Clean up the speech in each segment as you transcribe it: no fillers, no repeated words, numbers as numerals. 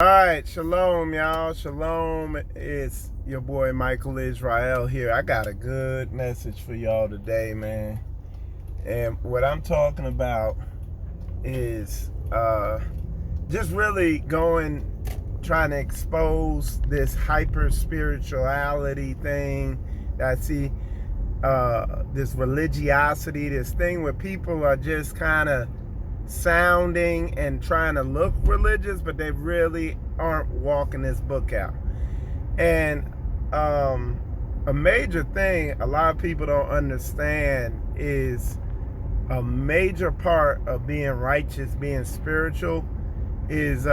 All right, shalom, y'all. Shalom. It's your boy Michael Israel here. I got a good message for y'all today, man. And what I'm talking about is just really trying to expose this hyper spirituality thing that I see, this religiosity, this thing where people are just kind of sounding and trying to look religious, but they really aren't walking this book out. And a major thing a lot of people don't understand is a major part of being righteous, being spiritual, is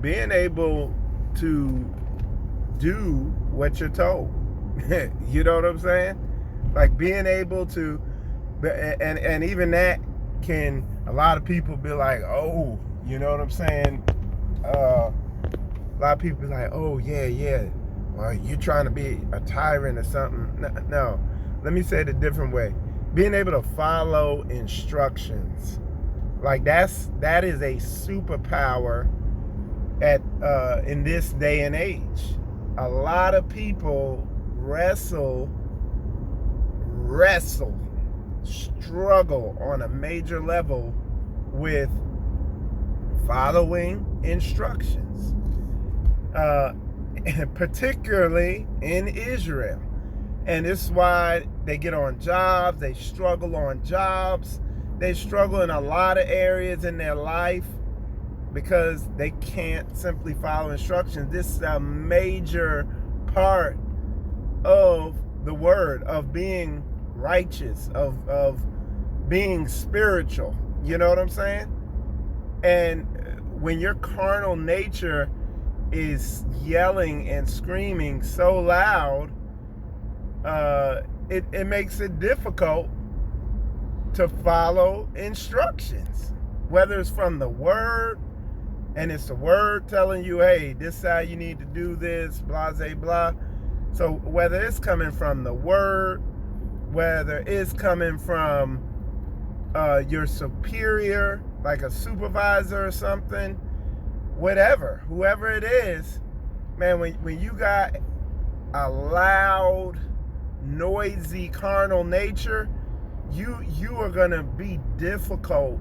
being able to do what you're told. You know what I'm saying? Like being able to, and even that can, a lot of people be like, oh, you know what I'm saying? A lot of people be like, oh, yeah, well, you're trying to be a tyrant or something. No, let me say it a different way. Being able to follow instructions, like that is a superpower in this day and age. A lot of people struggle on a major level with following instructions, particularly in Israel. And this is why they get on jobs, they struggle on jobs, they struggle in a lot of areas in their life because they can't simply follow instructions. This is a major part of the word, of being righteous, of being spiritual. You know what I'm saying? And when your carnal nature is yelling and screaming so loud, it makes it difficult to follow instructions, whether it's from the word, and it's the word telling you, hey, this is how you need to do this, blah, blah, blah. So whether it's coming from the word, whether it's coming from your superior, like a supervisor or something, whoever it is, man, when you got a loud, noisy, carnal nature, you are gonna be difficult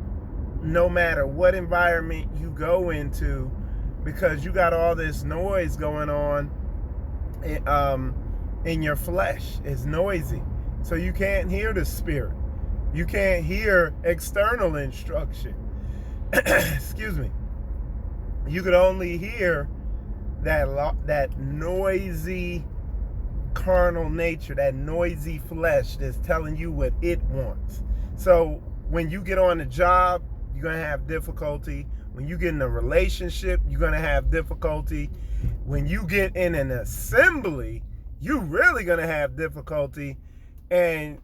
no matter what environment you go into, because you got all this noise going on in your flesh. It's noisy, so you can't hear the spirit. You can't hear external instruction. Excuse me. You could only hear that noisy carnal nature, that noisy flesh that's telling you what it wants. So when you get on the job, you're going to have difficulty. When you get in a relationship, you're going to have difficulty. When you get in an assembly, you're really going to have difficulty. And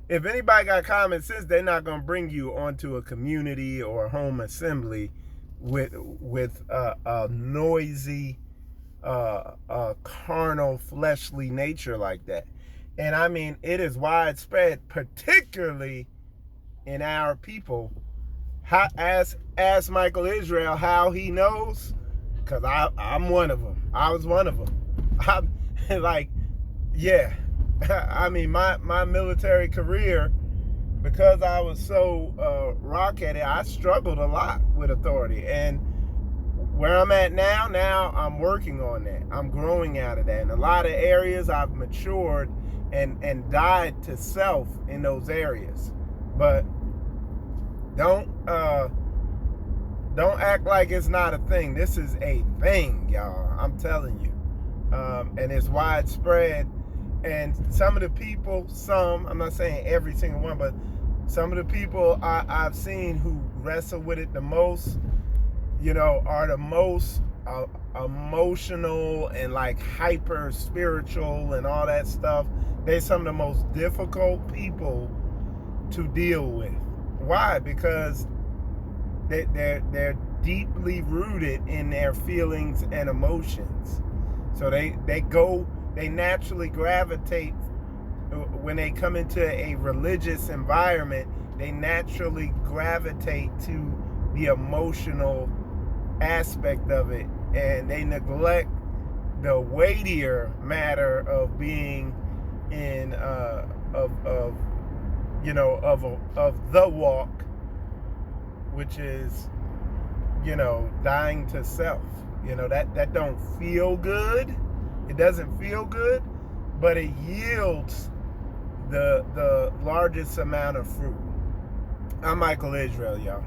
if anybody got common sense, they're not going to bring you onto a community or a home assembly with a noisy, carnal, fleshly nature like that. And I mean, it is widespread, particularly in our people. Ask Michael Israel how he knows, because I'm one of them. I was one of them. I'm like, yeah. I mean, my military career, because I was so rock-headed, I struggled a lot with authority. And where I'm at now I'm working on that. I'm growing out of that. In a lot of areas, I've matured and died to self in those areas. But don't act like it's not a thing. This is a thing, y'all. I'm telling you. And it's widespread. And some of the people, I'm not saying every single one, but some of the people I've seen who wrestle with it the most, you know, are the most emotional and like hyper spiritual and all that stuff. They're some of the most difficult people to deal with. Why? Because they're deeply rooted in their feelings and emotions. So they naturally gravitate, when they come into a religious environment, they naturally gravitate to the emotional aspect of it, and they neglect the weightier matter of being in of you know of the walk, which is, you know, dying to self. You know, that don't feel good. It doesn't feel good, but it yields the largest amount of fruit. I'm Michael Israel, y'all.